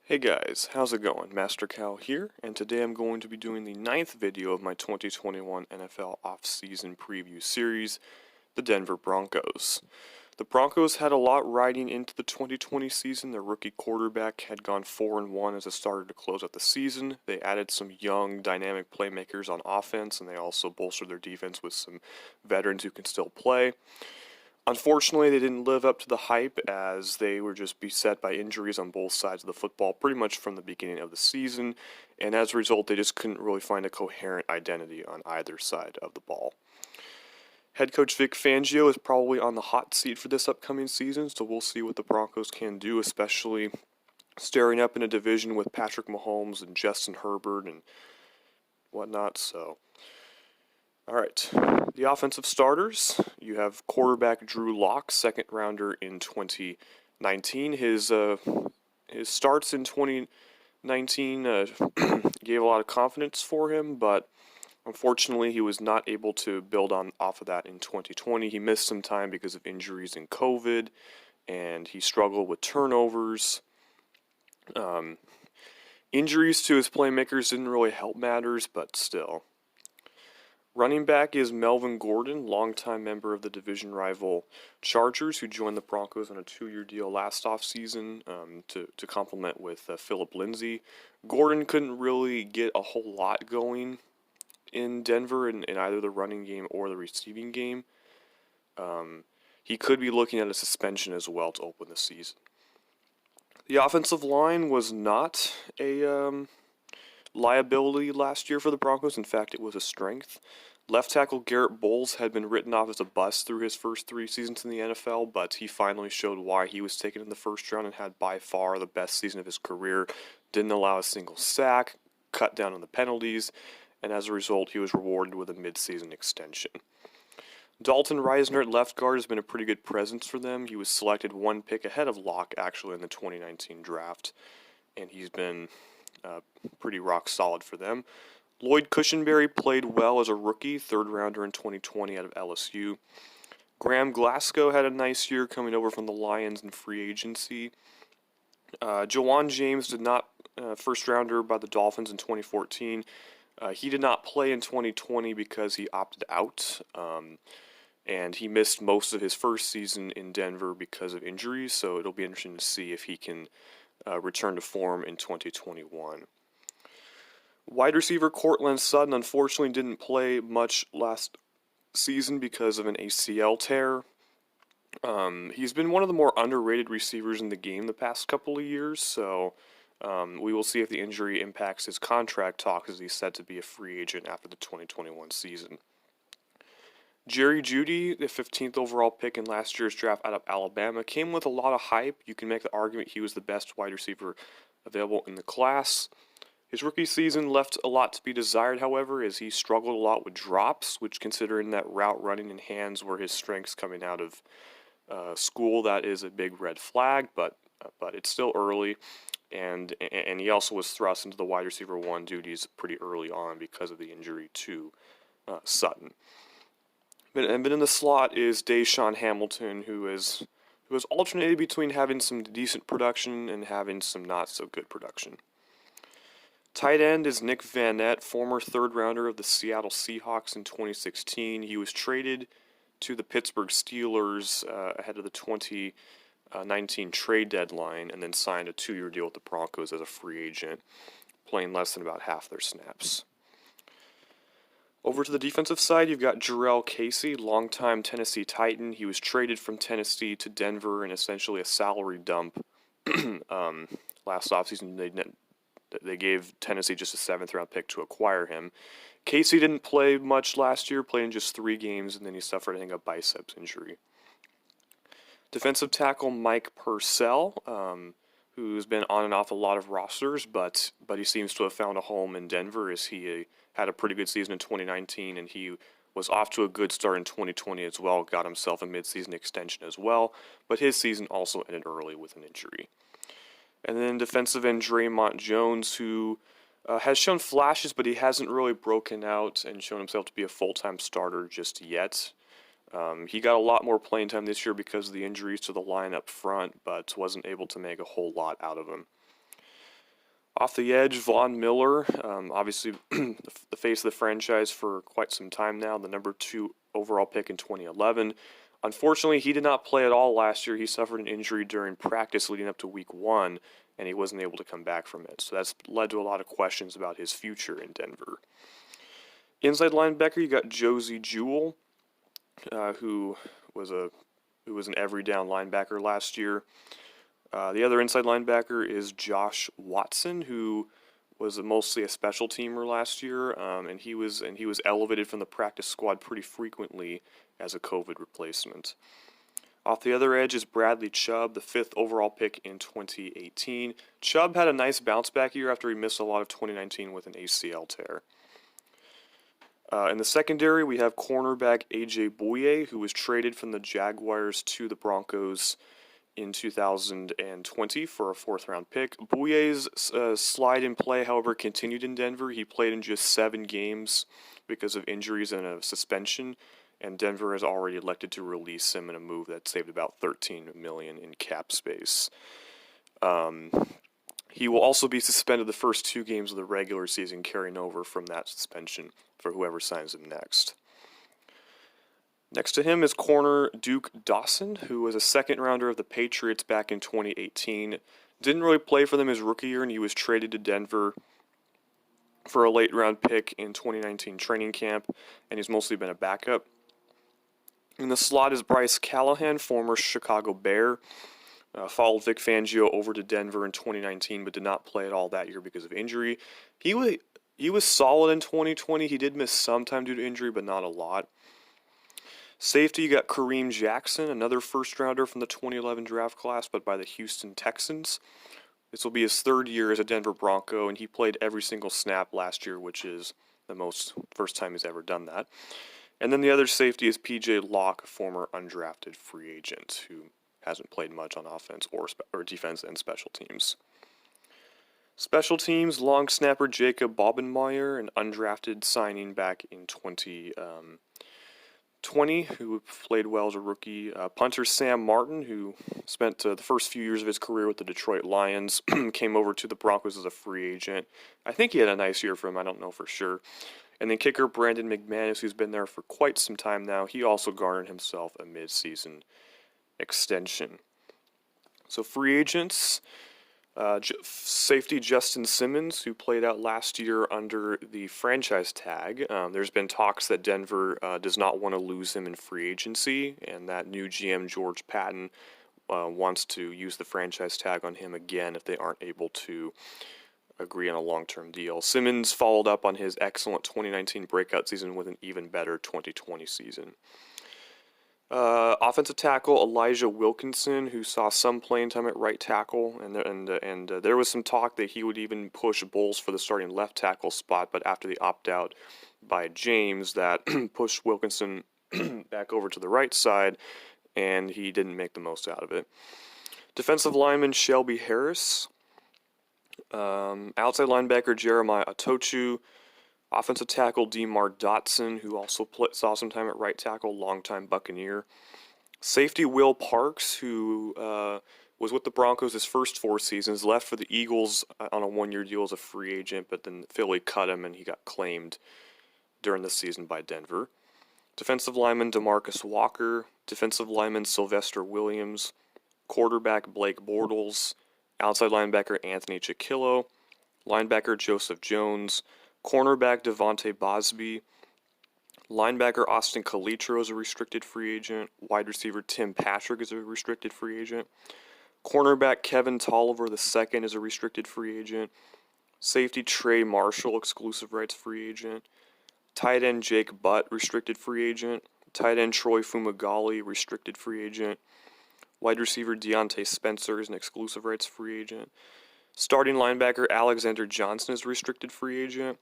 Hey guys, how's it going? Master Cal here, and today I'm going to be doing the 9th video of my 2021 NFL offseason preview series, the Denver Broncos. The Broncos had a lot riding into the 2020 season. Their rookie quarterback had gone 4-1 as a starter to close out the season. They added some young, dynamic playmakers on offense, and they also bolstered their defense with some veterans who can still play. Unfortunately, they didn't live up to the hype as they were just beset by injuries on both sides of the football pretty much from the beginning of the season, and as a result, they just couldn't really find a coherent identity on either side of the ball. Head coach Vic Fangio is probably on the hot seat for this upcoming season, so we'll see what the Broncos can do, especially staring up in a division with Patrick Mahomes and Justin Herbert and whatnot, so... Alright, the offensive starters, you have quarterback Drew Lock, second rounder in 2019. His starts in 2019 gave a lot of confidence for him, but unfortunately he was not able to build off of that in 2020. He missed some time because of injuries and COVID, and he struggled with turnovers. Injuries to his playmakers didn't really help matters, but still. Running back is Melvin Gordon, longtime member of the division rival Chargers, who joined the Broncos on a 2-year deal last offseason to complement with Phillip Lindsay. Gordon couldn't really get a whole lot going in Denver in either the running game or the receiving game. He could be looking at a suspension as well to open the season. The offensive line was not a liability last year for the Broncos. In fact, it was a strength. Left tackle Garrett Bowles had been written off as a bust through his first 3 seasons in the NFL, but he finally showed why he was taken in the first round and had by far the best season of his career. Didn't allow a single sack, cut down on the penalties, and as a result, he was rewarded with a mid-season extension. Dalton Reisner at left guard has been a pretty good presence for them. He was selected 1 pick ahead of Locke, actually, in the 2019 draft, and he's been pretty rock solid for them. Lloyd Cushenberry played well as a rookie, 3rd rounder in 2020 out of LSU. Graham Glasgow had a nice year coming over from the Lions in free agency. Jawan James did not, 1st rounder by the Dolphins in 2014. He did not play in 2020 because he opted out, and he missed most of his first season in Denver because of injuries, so it'll be interesting to see if he can return to form in 2021. Wide receiver Courtland Sutton unfortunately didn't play much last season because of an ACL tear. He's been one of the more underrated receivers in the game the past couple of years, so we will see if the injury impacts his contract talks as he's set to be a free agent after the 2021 season. Jerry Jeudy, the 15th overall pick in last year's draft out of Alabama, came with a lot of hype. You can make the argument he was the best wide receiver available in the class. His rookie season left a lot to be desired, however, as he struggled a lot with drops, which, considering that route running and hands were his strengths coming out of school, that is a big red flag, but it's still early, and he also was thrust into the wide receiver 1 duties pretty early on because of the injury to Sutton. But in the slot is Deshaun Hamilton, who has alternated between having some decent production and having some not so good production. Tight end is Nick Vannett, former 3rd rounder of the Seattle Seahawks in 2016. He was traded to the Pittsburgh Steelers ahead of the 2019 trade deadline and then signed a 2-year deal with the Broncos as a free agent, playing less than about half their snaps. Over to the defensive side, you've got Jarrell Casey, longtime Tennessee Titan. He was traded from Tennessee to Denver in essentially a salary dump last offseason. They gave Tennessee just a 7th-round pick to acquire him. Casey didn't play much last year, played in just 3 games, and then he suffered, I think, a biceps injury. Defensive tackle Mike Purcell, who's been on and off a lot of rosters, but he seems to have found a home in Denver as he had a pretty good season in 2019, and he was off to a good start in 2020 as well, got himself a midseason extension as well, but his season also ended early with an injury. And then defensive end Draymond Jones, who has shown flashes, but he hasn't really broken out and shown himself to be a full-time starter just yet. He got a lot more playing time this year because of the injuries to the line up front, but wasn't able to make a whole lot out of him. Off the edge, Von Miller, obviously the face of the franchise for quite some time now, the number 2 overall pick in 2011. Unfortunately, he did not play at all last year. He suffered an injury during practice leading up to week 1, and he wasn't able to come back from it. So that's led to a lot of questions about his future in Denver. Inside linebacker, you got Josie Jewell, who was an every down linebacker last year. The other inside linebacker is Josh Watson, who was mostly a special teamer last year, and he was elevated from the practice squad pretty frequently as a COVID replacement. Off the other edge is Bradley Chubb, the 5th overall pick in 2018. Chubb had a nice bounce back year after he missed a lot of 2019 with an ACL tear. In the secondary, we have cornerback A.J. Bouye, who was traded from the Jaguars to the Broncos in 2020 for a 4th-round pick. Bouye's slide in play, however, continued in Denver. He played in just 7 games because of injuries and a suspension, and Denver has already elected to release him in a move that saved about $13 million in cap space. He will also be suspended the first 2 games of the regular season, carrying over from that suspension for whoever signs him next. Next to him is corner Duke Dawson, who was a 2nd-rounder of the Patriots back in 2018. Didn't really play for them his rookie year, and he was traded to Denver for a late-round pick in 2019 training camp, and he's mostly been a backup. In the slot is Bryce Callahan, former Chicago Bear. Followed Vic Fangio over to Denver in 2019, but did not play at all that year because of injury. He was solid in 2020. He did miss some time due to injury, but not a lot. Safety, you got Kareem Jackson, another 1st-rounder from the 2011 draft class, but by the Houston Texans. This will be his 3rd year as a Denver Bronco, and he played every single snap last year, which is the first time he's ever done that. And then the other safety is P.J. Locke, a former undrafted free agent who hasn't played much on offense or defense and special teams. Special teams, long snapper Jacob Bobenmeyer, an undrafted signing back in 2020, who played well as a rookie. Punter Sam Martin, who spent the first few years of his career with the Detroit Lions, came over to the Broncos as a free agent. I think he had a nice year for him, I don't know for sure. And then kicker Brandon McManus, who's been there for quite some time now. He also garnered himself a midseason extension. So free agents, safety Justin Simmons, who played out last year under the franchise tag. There's been talks that Denver does not want to lose him in free agency, and that new GM George Patton wants to use the franchise tag on him again if they aren't able to agree on a long-term deal. Simmons followed up on his excellent 2019 breakout season with an even better 2020 season. Offensive tackle Elijah Wilkinson, who saw some playing time at right tackle, and there was some talk that he would even push Bowles for the starting left tackle spot, but after the opt-out by James, that pushed Wilkinson back over to the right side, and he didn't make the most out of it. Defensive lineman Shelby Harris, outside linebacker Jeremiah Atochu, offensive tackle DeMar Dotson, who also saw some time at right tackle, longtime Buccaneer. Safety Will Parks, who was with the Broncos his first 4 seasons, left for the Eagles on a 1-year deal as a free agent, but then Philly cut him and he got claimed during the season by Denver. Defensive lineman DeMarcus Walker, defensive lineman Sylvester Williams, quarterback Blake Bortles, outside linebacker Anthony Chickillo, linebacker Joseph Jones, cornerback Devontae Bosby, linebacker Austin Calitro is a restricted free agent, wide receiver Tim Patrick is a restricted free agent, cornerback Kevin Tolliver II is a restricted free agent, safety Trey Marshall, exclusive rights free agent, tight end Jake Butt, restricted free agent, tight end Troy Fumagalli, restricted free agent, wide receiver Deontay Spencer is an exclusive rights free agent, starting linebacker Alexander Johnson is a restricted free agent,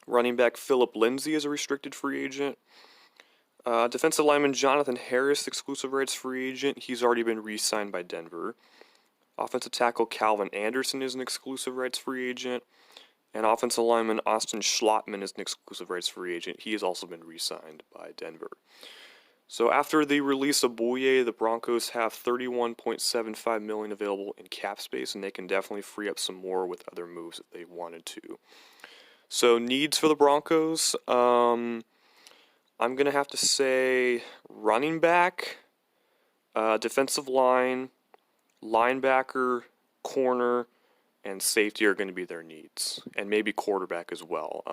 running back Philip Lindsay is a restricted free agent, defensive lineman Jonathan Harris, exclusive rights free agent. He's already been re-signed by Denver. Offensive tackle Calvin Anderson is an exclusive rights free agent. And offensive lineman Austin Schlottman is an exclusive rights free agent. He has also been re-signed by Denver. So after the release of Bouye, the Broncos have $31.75 million available in cap space, and they can definitely free up some more with other moves if they wanted to. So needs for the Broncos, I'm gonna have to say running back, defensive line, linebacker, corner, and safety are going to be their needs, and maybe quarterback as well.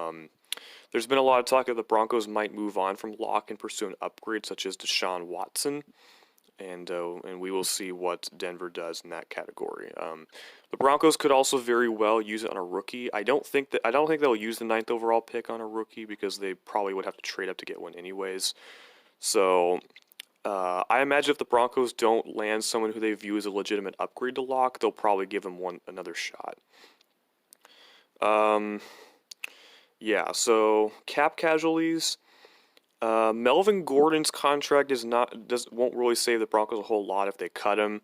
There's been a lot of talk that the Broncos might move on from Locke and pursue an upgrade such as Deshaun Watson, and we will see what Denver does in that category. The Broncos could also very well use it on a rookie. I don't think they'll use the 9th overall pick on a rookie because they probably would have to trade up to get one anyways. So I imagine if the Broncos don't land someone who they view as a legitimate upgrade to Locke, they'll probably give him another shot. Yeah, so cap casualties. Melvin Gordon's contract won't really save the Broncos a whole lot if they cut him.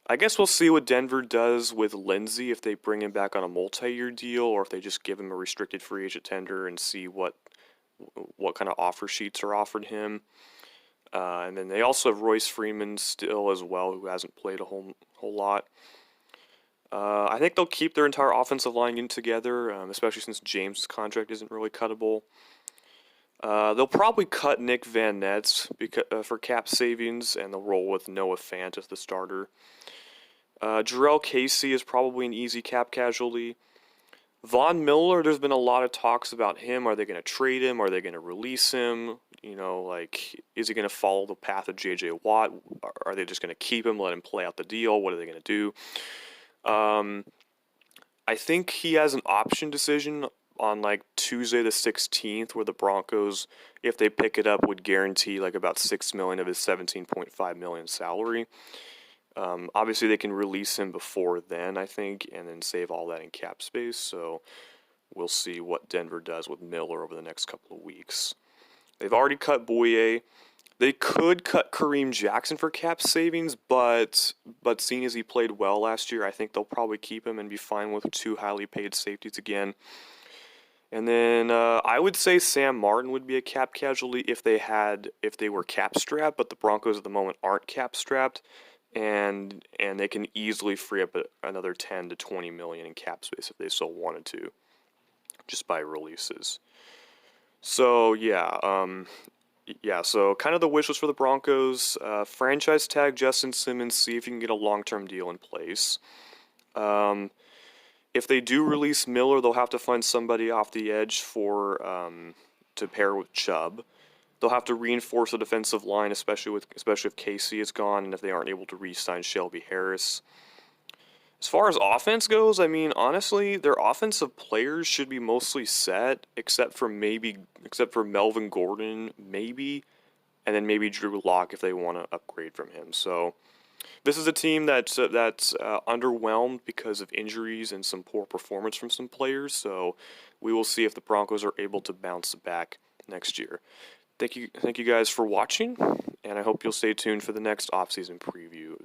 I guess we'll see what Denver does with Lindsey if they bring him back on a multi-year deal or if they just give him a restricted free agent tender and see what kind of offer sheets are offered him. And then they also have Royce Freeman still as well, who hasn't played a whole lot. I think they'll keep their entire offensive line in together, especially since James' contract isn't really cuttable. They'll probably cut Nick Van Ness for cap savings, and they'll roll with Noah Fant as the starter. Jarrell Casey is probably an easy cap casualty. Von Miller, there's been a lot of talks about him. Are they going to trade him? Are they going to release him? Is he going to follow the path of J.J. Watt? Are they just going to keep him, let him play out the deal? What are they going to do? I think he has an option decision on Tuesday the 16th, where the Broncos, if they pick it up, would guarantee about $6 million of his $17.5 million salary. Obviously, they can release him before then, I think, and then save all that in cap space. So we'll see what Denver does with Miller over the next couple of weeks. They've already cut Bouye. They could cut Kareem Jackson for cap savings, but seeing as he played well last year, I think they'll probably keep him and be fine with 2 highly paid safeties again. And then I would say Sam Martin would be a cap casualty if they were cap strapped, but the Broncos at the moment aren't cap strapped. And they can easily free up another 10 to 20 million in cap space if they so wanted to, just by releases. So so kind of the wish list for the Broncos: franchise tag Justin Simmons, see if you can get a long-term deal in place. If they do release Miller, they'll have to find somebody off the edge to pair with Chubb. They'll have to reinforce the defensive line, especially if Casey is gone and if they aren't able to re-sign Shelby Harris. As far as offense goes, I mean, honestly, their offensive players should be mostly set, except for Melvin Gordon, maybe, and then maybe Drew Lock if they want to upgrade from him. So this is a team that's underwhelmed because of injuries and some poor performance from some players. So we will see if the Broncos are able to bounce back next year. Thank you guys for watching, and I hope you'll stay tuned for the next offseason preview.